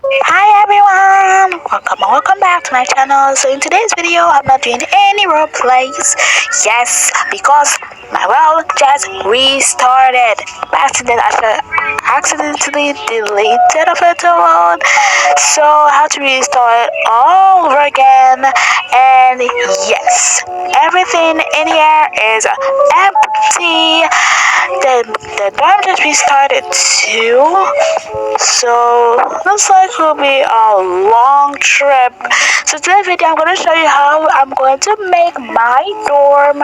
Hi everyone! Welcome back to my channel. So in today's video, I'm not doing any role plays. Yes, because my world just restarted. By accident, I accidentally deleted a photo world. So I have to restart it all over again. And yes, everything in here is empty. The dorm just restarted too. So looks like it will be a long trip. So today's video I'm going to show you how I'm going to make my dorm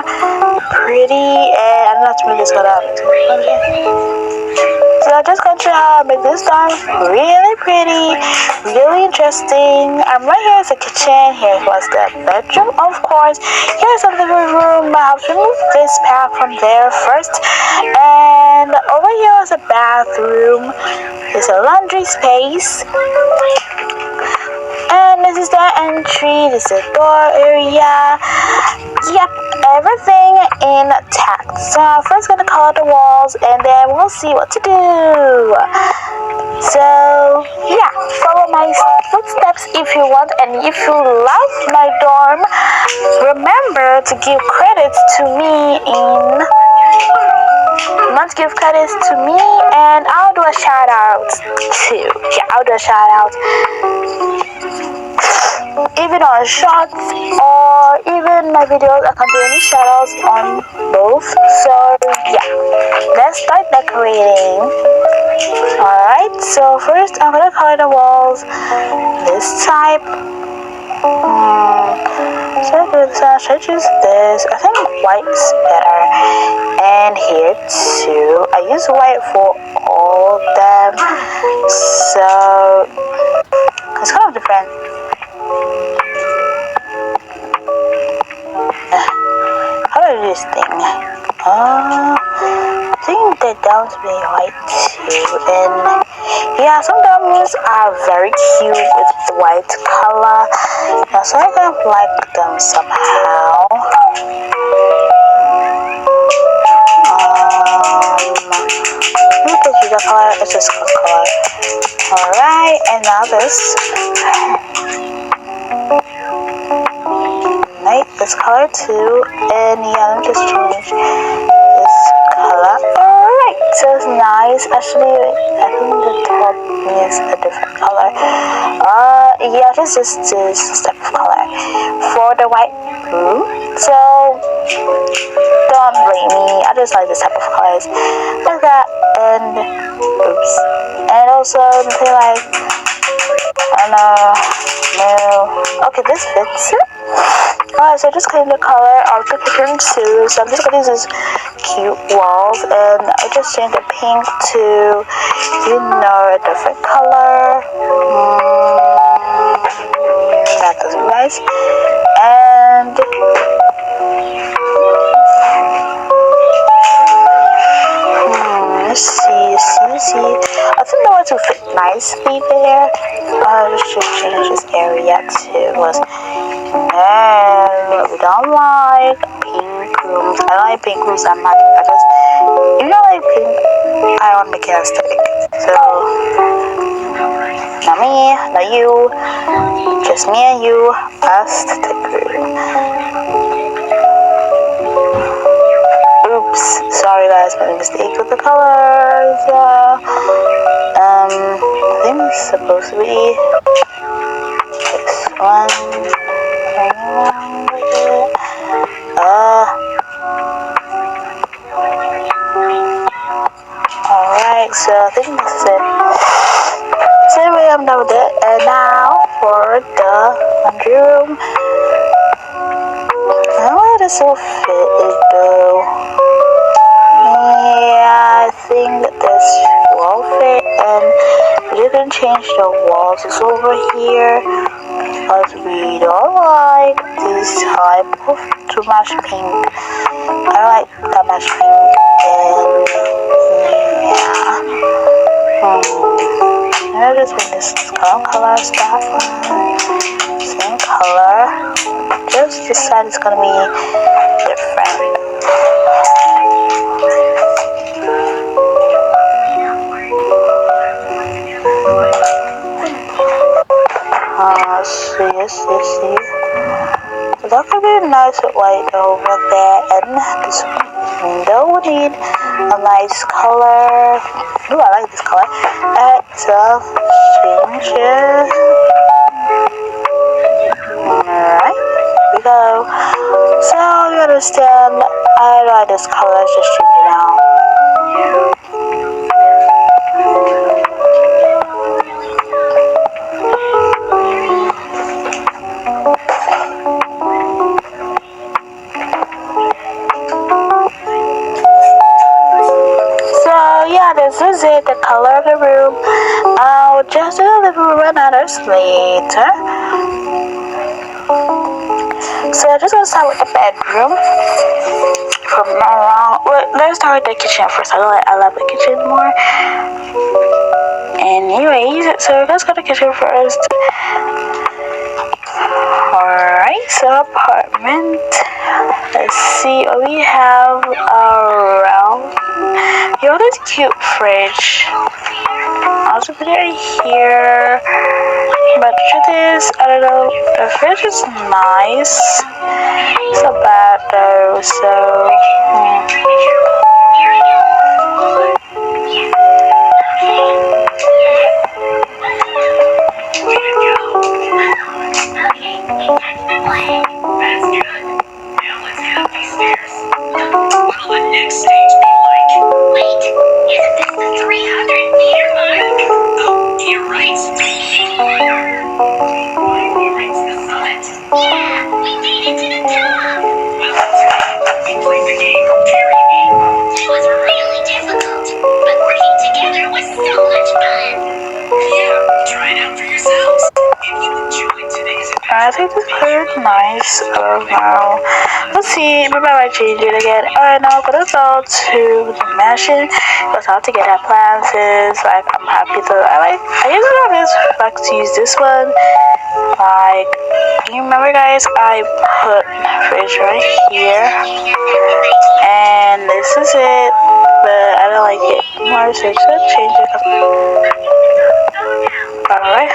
pretty, and I'm not really just gonna so I'm just going to show you how I make this dorm really pretty, really interesting. Right here is the kitchen, here was the bedroom of course, here's the living room. I have to remove this pack from there first, and over here is a bathroom. There's a laundry space, and this is the entry. This is the door area. Yep, everything intact. So I'm first gonna color the walls, and then we'll see what to do. So yeah, follow my footsteps if you want, and if you like my dorm, remember to give credits to me in. Must give credits to me, and I'll do a shout out too. Yeah, I'll do a shout out. Even on shorts or even my videos, I can do any shout outs on both. So yeah, let's start decorating. Alright, so first I'm gonna color the walls this type. Should I choose this? I think white's better. And here too. I use white for all of them. So it's kind of different. How do I do this thing? I think the downs be white too. And yeah, some downs are very cute with the white color. So I kind of like them somehow. The color is just color. Alright, and now this. Right, this color too. And yeah, let me just change this color. Alright, so it's nice. Actually, I think the top needs a different color. Yeah, this is this type of color. For the white blue. So don't blame me. I just like this type of colors. Like that, and oops. And also something like, I don't know, no. Okay, this fits it. Alright, so just clean the color of the kitchen too. So I'm just gonna use this cute walls, and I just changed the pink to, a different color. That does be nice. And let's see. I think the ones will fit nicely there. I should change this area too. No, we don't like pink rooms. I like pink rooms. I just, if you don't like pink, I want to make it aesthetic. So, not me, not you, just me and you, aesthetic room. Oops, sorry guys, made a mistake with the colors. I think it's supposed to be this one. Alright, so I think this is it. So anyway, I'm done with it. And now for the laundry room. I don't know how this will fit it though. Yeah, I think this will fit, and you can change the walls over here because we don't like this type of too much pink. I like that much pink, and yeah. I'll just make this color stuff. Same color. Just this side is gonna be different. this, see. So that could be a nice light over there, and this window would need a nice color. Ooh, I like this color. Alright, so change it. Alright, here we go. So you understand, I like this color, let's just change it now. This is it, the color of the room. I'll just do a little run others later. So I'm just gonna start with the bedroom. From around, well, let's start with the kitchen first. I love the kitchen more. Anyways, so let's go to the kitchen first. Alright, so apartment. Let's see what we have around. Yo, this cute fridge. I'll just put it right here. But the truth is, I don't know, the fridge is nice. It's not bad though, so What'll the next stage be like? Wait, isn't this the 300-meter mark? Oh, you're right. We reached the summit. Yeah, we made it to the top. Well, we played the game. Carry me. It was really difficult, but working together was so much fun. Yeah, try it out for yourselves. If you enjoyed today's I think this color is nice. I don't know. Let's see. Maybe I might change it again. Alright, now but let's go to the mansion. Let's have to get appliances. Like I'm happy to. I usually always like to use this one. Like you remember, guys, I put the fridge right here, and this is it. But I don't like it more, so I'm just gonna change it. Alright.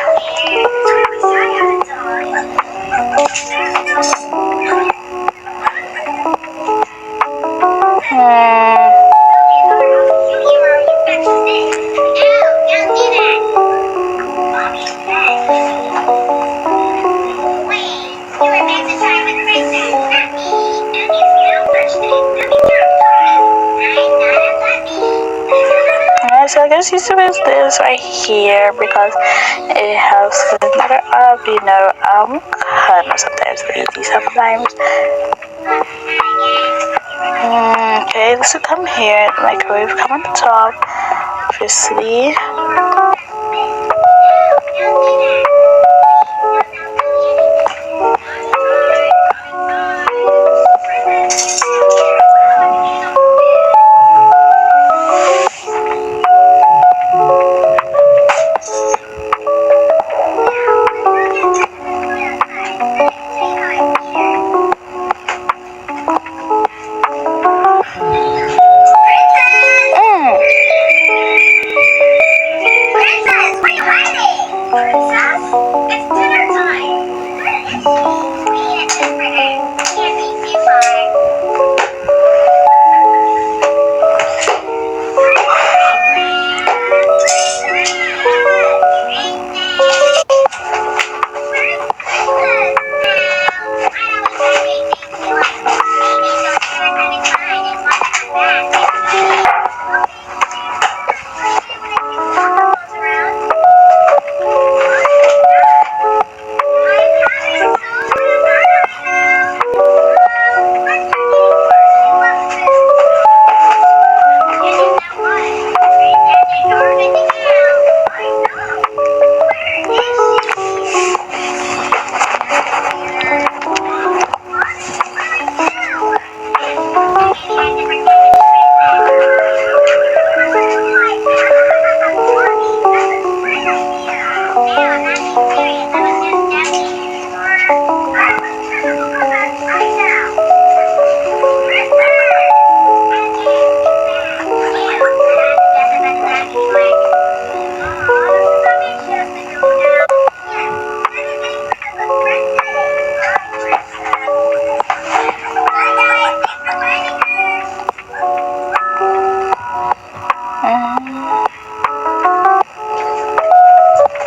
So I guess you should use this right here because it helps with the matter of, kind of sometimes lazy sometimes. Okay, this will come here, microwave come on the top, obviously.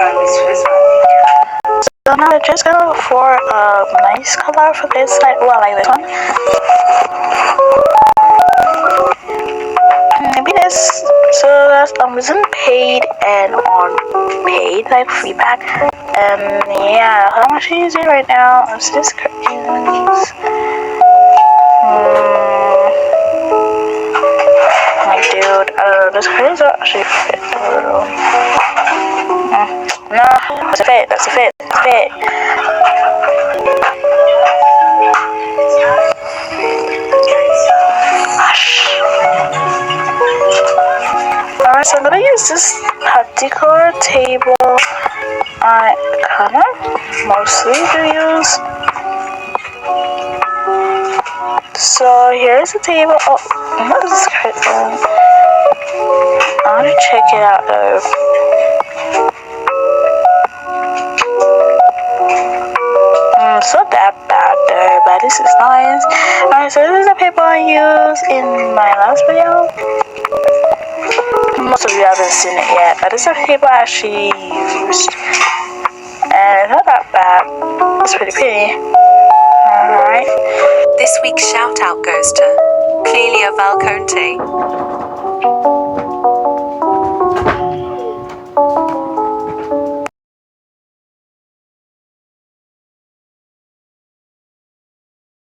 So now we're just gonna look for a nice color for this side. Well, like this one. Maybe this. So that's Amazon paid and on paid, like free pack. And yeah, how much are you using right now? Is this curtains? My dude, I don't know. This curtains are actually fit a little. No, that's a fit. That's a fit. That's a fit. Alright, so I'm gonna use this particular table. I kinda mostly do use. So here's the table. Oh, what is this curtain? I wanna check it out though. It's not that bad though, but this is nice. Alright, so this is the paper I used in my last video. Most of you haven't seen it yet, but this is the paper I actually used. And it's not that bad. It's pretty pretty. Alright. This week's shout out goes to Clelia Valconte.